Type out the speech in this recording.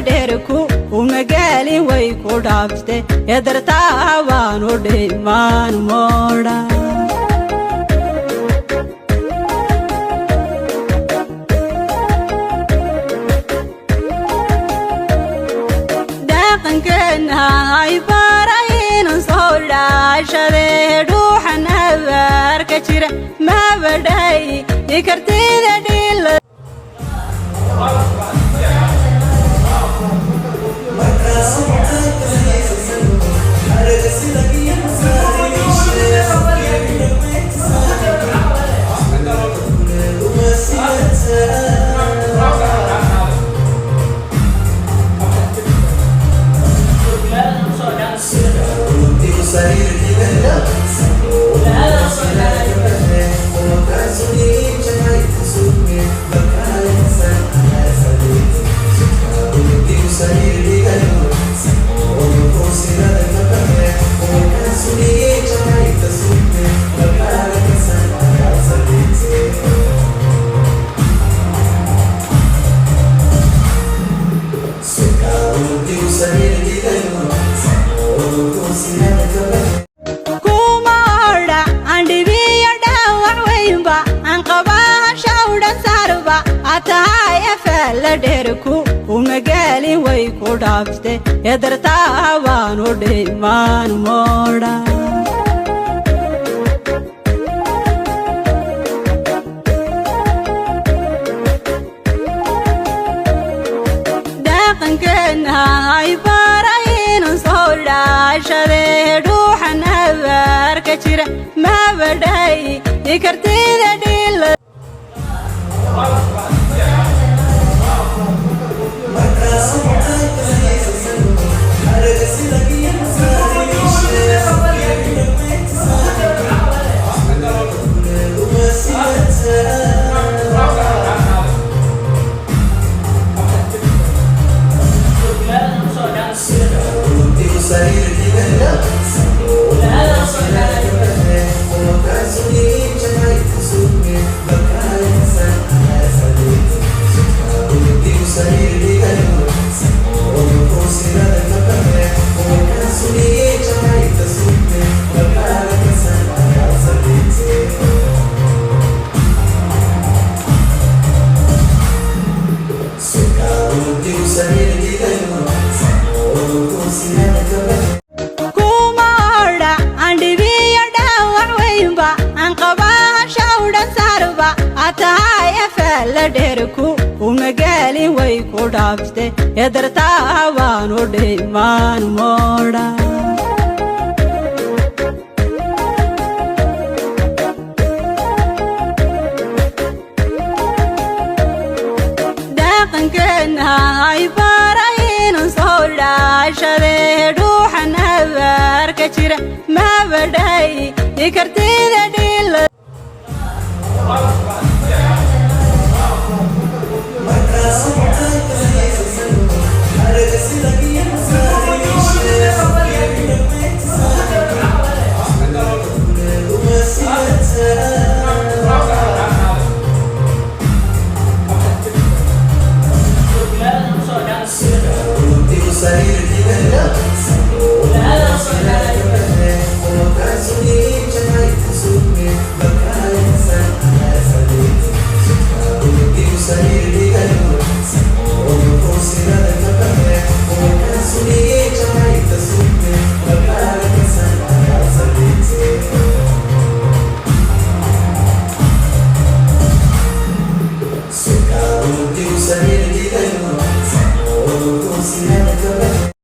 dheerku umagaali way ku dhaafte edartaa waanu dhimaan moodha dhaqankeena ay baraynu soo dhaashadee dhuuxan abaarka jira ma badhay ikartida dhila dheerku umagaali way ku dhaafte edartaa waanu dhimaan moodha dhaqankeena ay baraynu soo dhaashadee dhuuxan abaarka jira ma badhay ikartida dhila dheerku umagaali way ku dhaafte edartaa waanu dhimaan moodha dhaqankeena ay baraynu soo dhaashadee dhuuxan abaarka jira ma badhay ikartida dhila Sair de galho, como fosse nada que